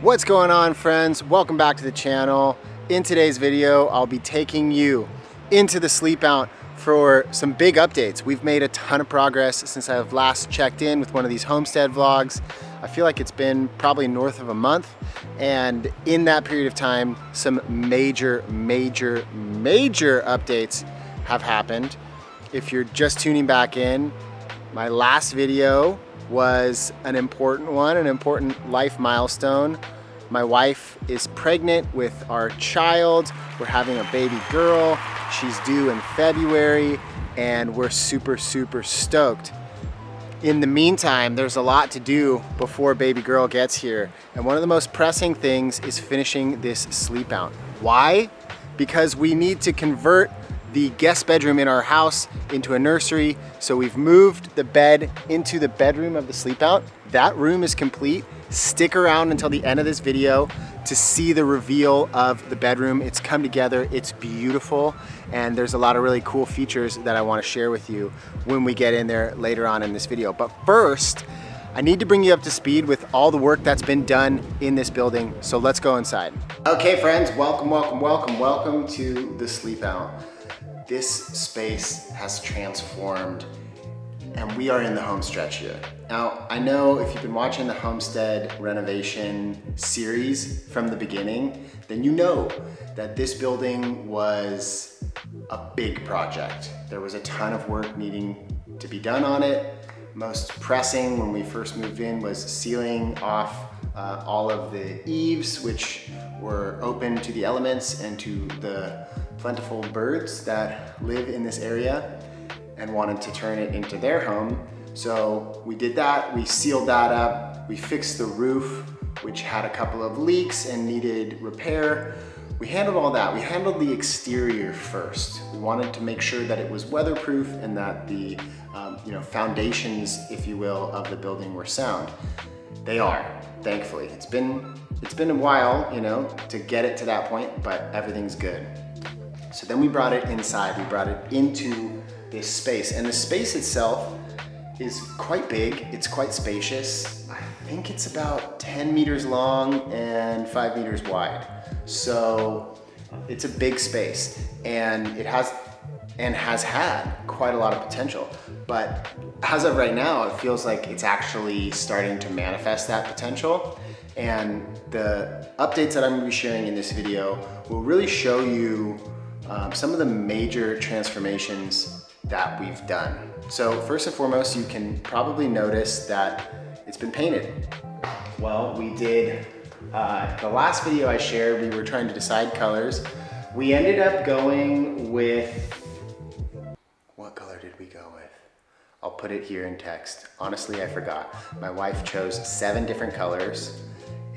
What's going on, friends? Welcome back to the channel. In today's video, I'll be taking you into the sleep out for some big updates. We've made a ton of progress since I've last checked in with one of these homestead vlogs. I feel like it's been probably north of a month, and in that period of time, some major updates have happened. If you're just tuning back in, my last video was an important one, an important life milestone. My wife is pregnant with our child. We're having a baby girl. She's due in February, and we're super stoked. In the meantime, there's a lot to do before baby girl gets here. And one of the most pressing things is finishing this sleep out. Why? Because we need to convert the guest bedroom in our house into a nursery. So we've moved the bed into the bedroom of the sleep out. That room is complete. Stick around until the end of this video to see the reveal of the bedroom. It's come together, it's beautiful, and there's a lot of really cool features that I want to share with you when we get in there later on in this video. But first, I need to bring you up to speed with all the work that's been done in this building. So let's go inside. Okay friends, welcome to the sleep out. This space has transformed, and we are in the home stretch here. Now, I know if you've been watching the Homestead Renovation series from the beginning, then you know that this building was a big project. There was a ton of work needing to be done on it. Most pressing when we first moved in was sealing off all of the eaves, which were open to the elements and to the plentiful birds that live in this area, and wanted to turn it into their home. So we did that, we sealed that up, we fixed the roof, which had a couple of leaks and needed repair. We handled all that. We handled the exterior first. We wanted to make sure that it was weatherproof and that the foundations, if you will, of the building were sound. They are, thankfully. It's been a while, to get it to that point, but everything's good. So then we brought it inside. We brought it into this space, and the space itself is quite big. It's quite spacious. I think it's about 10 meters long and 5 meters wide. So it's a big space, and it has had quite a lot of potential. But as of right now, it feels like it's actually starting to manifest that potential. And the updates that I'm going to be sharing in this video will really show you some of the major transformations that we've done. So first and foremost, you can probably notice that it's been painted. Well, we did, the last video I shared, we were trying to decide colors. We ended up going with, what color did we go with? I'll put it here in text. Honestly, I forgot. My wife chose 7 different colors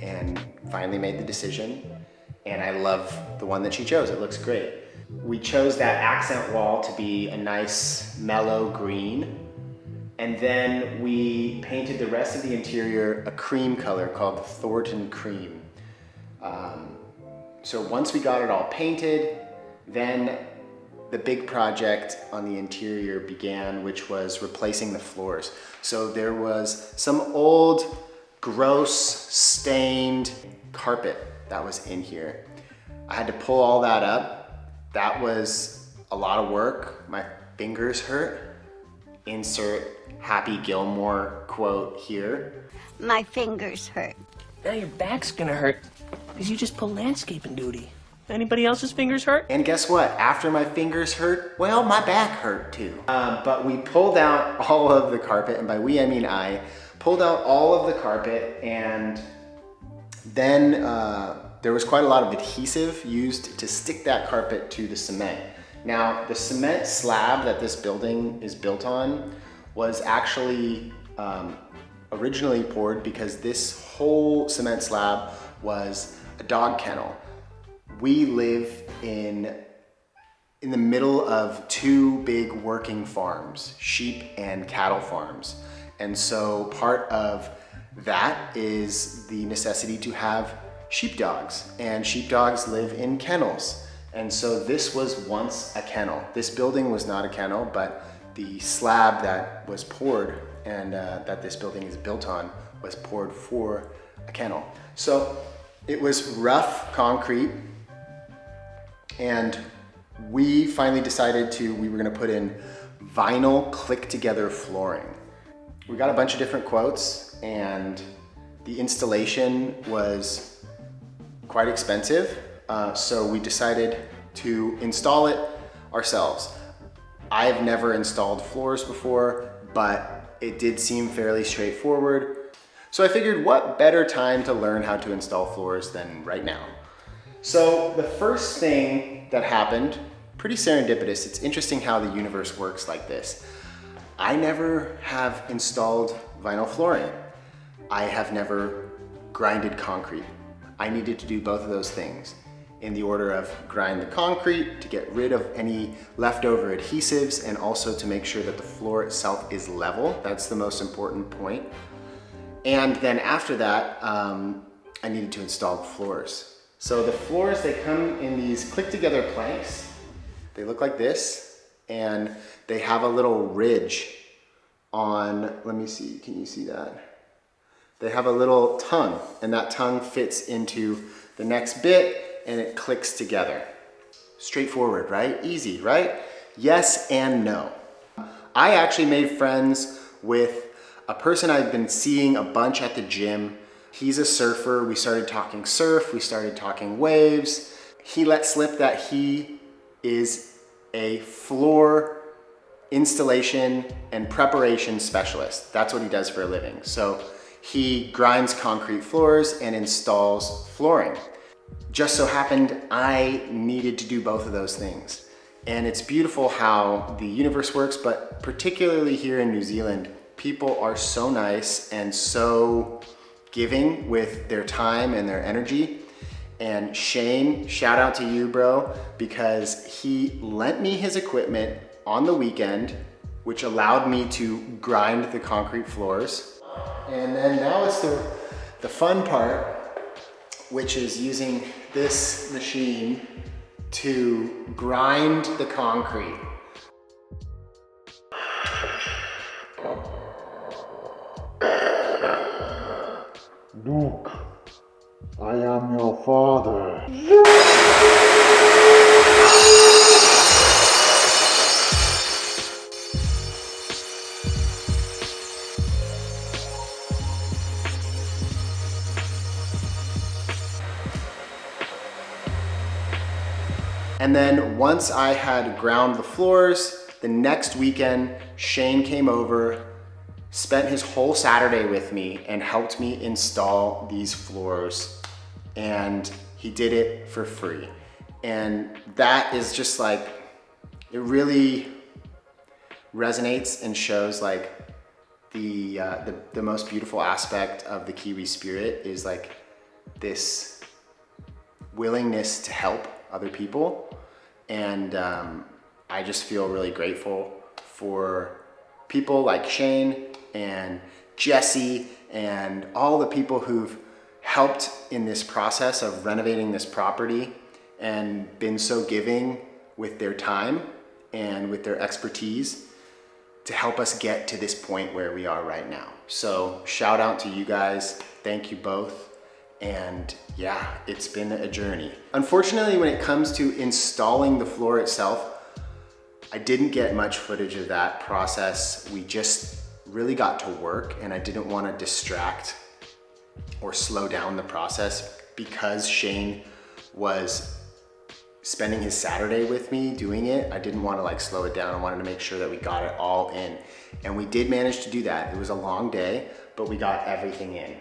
and finally made the decision. And I love the one that she chose, it looks great. We chose that accent wall to be a nice mellow green, and then we painted the rest of the interior a cream color called Thornton Cream. So once we got it all painted, then the big project on the interior began, which was replacing the floors. So there was some old, gross, stained carpet that was in here. I had to pull all that up. That was a lot of work. My fingers hurt. Insert Happy Gilmore quote here. My fingers hurt. Now your back's gonna hurt because you just pulled landscaping duty. Anybody else's fingers hurt? And guess what? After my fingers hurt, well, my back hurt too. But we pulled out all of the carpet, and by we, I mean I, pulled out all of the carpet, and then there was quite a lot of adhesive used to stick that carpet to the cement. Now, the cement slab that this building is built on was actually originally poured because this whole cement slab was a dog kennel. We live in the middle of 2 big working farms, sheep and cattle farms. And so part of that is the necessity to have sheepdogs, and sheepdogs live in kennels. And so this was once a kennel. This building was not a kennel, but the slab that was poured and that this building is built on was poured for a kennel. So It was rough concrete, and we finally decided we were gonna put in vinyl click-together flooring. We got a bunch of different quotes, and the installation was quite expensive, so we decided to install it ourselves. I've never installed floors before, but it did seem fairly straightforward. So I figured, what better time to learn how to install floors than right now? So the first thing that happened, pretty serendipitous. It's interesting how the universe works like this. I never have installed vinyl flooring. I have never grinded concrete. I needed to do both of those things in the order of grind the concrete to get rid of any leftover adhesives, and also to make sure that the floor itself is level. That's the most important point. And then after that, I needed to install the floors. So the floors, they come in these click-together planks. They look like this, and they have a little ridge on, let me see, can you see that? They have a little tongue, and that tongue fits into the next bit, and it clicks together. Straightforward, right? Easy, right? Yes and no. I actually made friends with a person I've been seeing a bunch at the gym. He's a surfer. We started talking surf. We started talking waves. He let slip that he is a floor installation and preparation specialist. That's what he does for a living. So he grinds concrete floors and installs flooring. Just so happened I needed to do both of those things. And it's beautiful how the universe works, but particularly here in New Zealand, people are so nice and so giving with their time and their energy. And Shane, shout out to you, bro, because he lent me his equipment on the weekend, which allowed me to grind the concrete floors. And then now it's the fun part, which is using this machine to grind the concrete. Luke, I am your father. And then once I had ground the floors, the next weekend, Shane came over, spent his whole Saturday with me and helped me install these floors, and he did it for free. And that is just like, it really resonates and shows like the most beautiful aspect of the Kiwi spirit is like this willingness to help other people. And I just feel really grateful for people like Shane and Jesse and all the people who've helped in this process of renovating this property and been so giving with their time and with their expertise to help us get to this point where we are right now. So shout out to you guys. Thank you both. And yeah, it's been a journey. Unfortunately, when it comes to installing the floor itself, I didn't get much footage of that process. We just really got to work, and I didn't want to distract or slow down the process because Shane was spending his Saturday with me doing it. I didn't want to like slow it down. I wanted to make sure that we got it all in. And we did manage to do that. It was a long day, but we got everything in.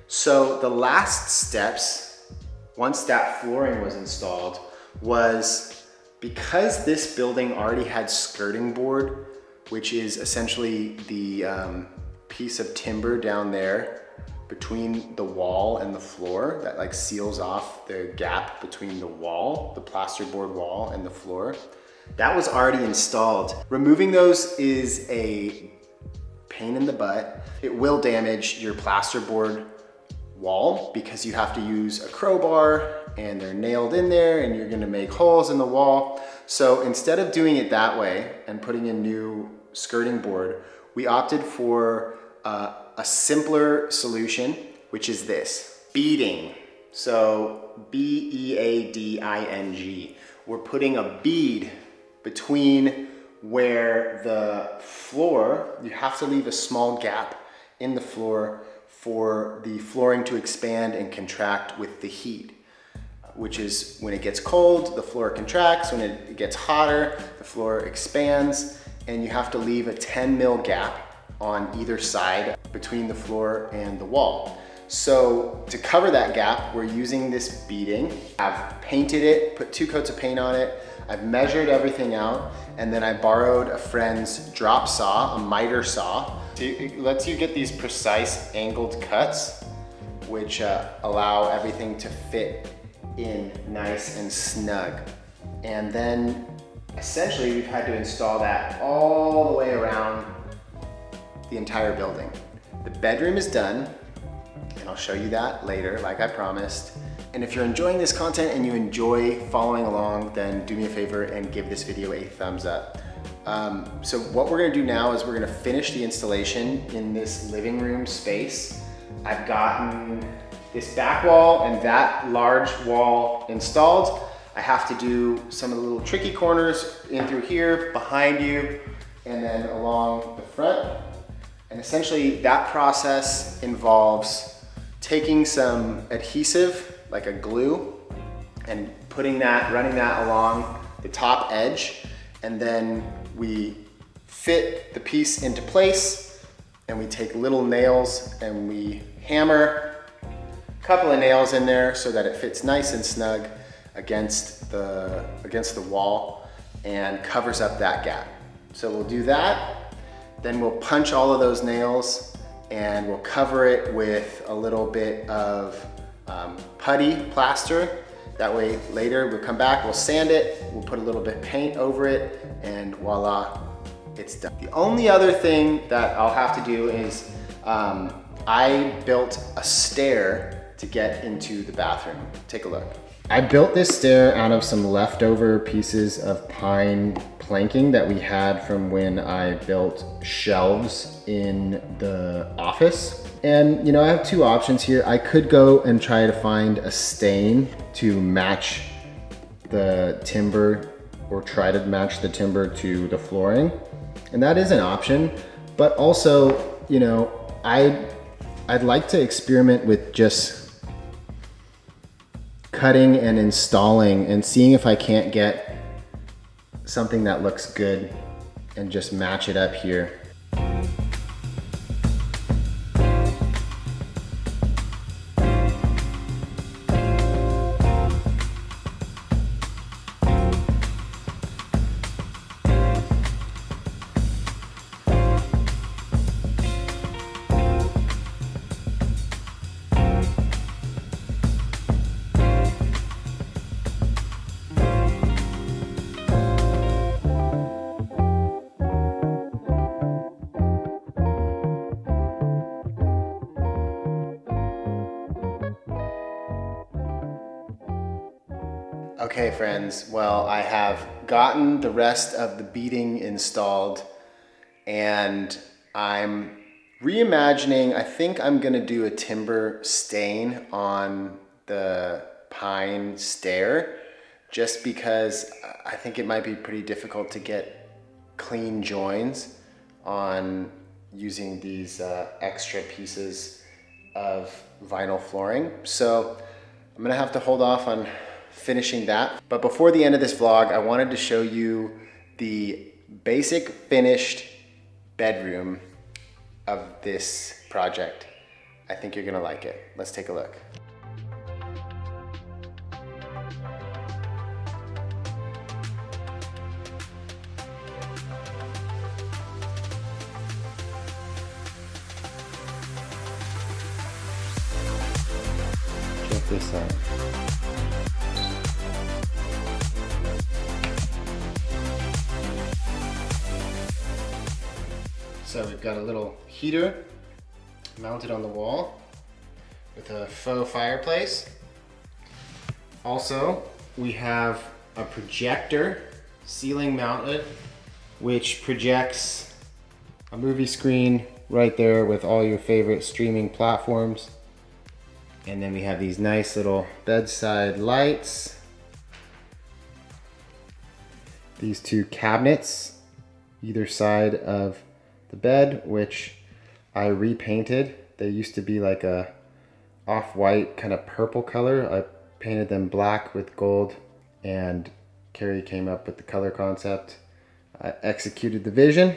So the last steps, once that flooring was installed, was because this building already had skirting board, which is essentially the piece of timber down there between the wall and the floor that like seals off the gap between the wall, the plasterboard wall and the floor. That was already installed. Removing those is a pain in the butt. It will damage your plasterboard wall because you have to use a crowbar and they're nailed in there and you're gonna make holes in the wall. So instead of doing it that way and putting in new skirting board, we opted for a simpler solution, which is this, beading. So beading. We're putting a bead between where the floor, you have to leave a small gap in the floor for the flooring to expand and contract with the heat, which is when it gets cold, the floor contracts. When it gets hotter, the floor expands, and you have to leave a 10 mil gap on either side between the floor and the wall. So to cover that gap, we're using this beading. I've painted it, put 2 coats of paint on it. I've measured everything out, and then I borrowed a friend's drop saw, a miter saw. It lets you get these precise angled cuts, which allow everything to fit in nice and snug. And then essentially we've had to install that all the way around the entire building. The bedroom is done, and I'll show you that later, like I promised. And if you're enjoying this content and you enjoy following along, then do me a favor and give this video a thumbs up. So what we're gonna do now is we're gonna finish the installation in this living room space. I've gotten this back wall and that large wall installed. I have to do some of the little tricky corners in through here, behind you, and then along the front. And essentially that process involves taking some adhesive, like a glue, and running that along the top edge, and then we fit the piece into place, and we take little nails and we hammer a couple of nails in there so that it fits nice and snug against the wall and covers up that gap. So we'll do that, then we'll punch all of those nails and we'll cover it with a little bit of putty plaster. That way later we'll come back, we'll sand it, we'll put a little bit of paint over it, and voila, it's done. The only other thing that I'll have to do is I built a stair to get into the bathroom. Take a look. I built this stair out of some leftover pieces of pine planking that we had from when I built shelves in the office. And you know, I have 2 options here. I could go and try to find a stain to match the timber, or try to match the timber to the flooring. And that is an option, but also, you know, I'd like to experiment with just cutting and installing and seeing if I can't get something that looks good and just match it up here. Okay friends, well, I have gotten the rest of the beading installed and I'm reimagining. I think I'm gonna do a timber stain on the pine stair, just because I think it might be pretty difficult to get clean joins on using these extra pieces of vinyl flooring. So I'm gonna have to hold off on finishing that. But before the end of this vlog, I wanted to show you the basic finished bedroom of this project. I think you're gonna like it. Let's take a look. Check this out. So we've got a little heater mounted on the wall with a faux fireplace. Also, we have a projector, ceiling mounted, which projects a movie screen right there with all your favorite streaming platforms. And then we have these nice little bedside lights. These two cabinets either side of the bed, which I repainted. They used to be like a off-white kind of purple color. I painted them black with gold, and Carrie came up with the color concept. I executed the vision.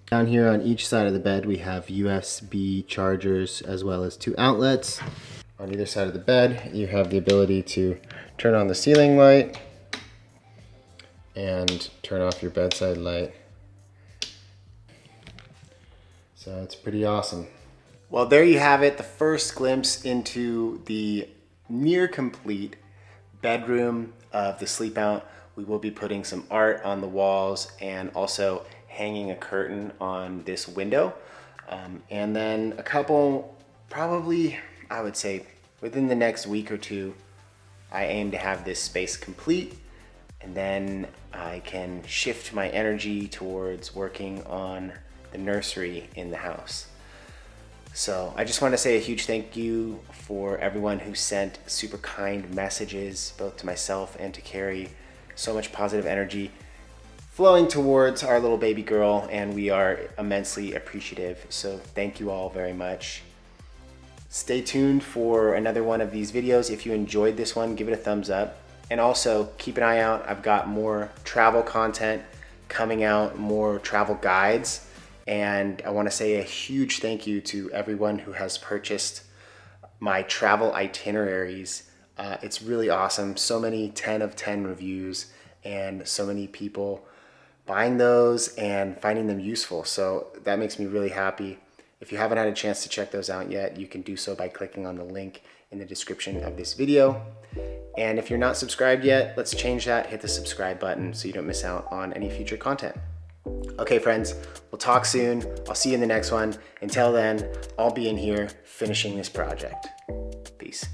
Down here on each side of the bed we have USB chargers as well as 2 outlets. On either side of the bed you have the ability to turn on the ceiling light and turn off your bedside light. So it's pretty awesome. Well, there you have it, the first glimpse into the near complete bedroom of the Sleep Out. We will be putting some art on the walls and also hanging a curtain on this window. And then a couple, probably, I would say within the next week or two, I aim to have this space complete, and then I can shift my energy towards working on the nursery in the house. So I just want to say a huge thank you for everyone who sent super kind messages, both to myself and to Carrie. So much positive energy flowing towards our little baby girl, and we are immensely appreciative. So thank you all very much. Stay tuned for another one of these videos. If you enjoyed this one, give it a thumbs up. And also keep an eye out. I've got more travel content coming out, more travel guides. And I want to say a huge thank you to everyone who has purchased my travel itineraries. It's really awesome. So many 10 of 10 reviews and so many people buying those and finding them useful. So that makes me really happy. If you haven't had a chance to check those out yet, you can do so by clicking on the link in the description of this video. And if you're not subscribed yet, let's change that. Hit the subscribe button so you don't miss out on any future content. Okay, friends, we'll talk soon. I'll see you in the next one. Until then, I'll be in here finishing this project. Peace.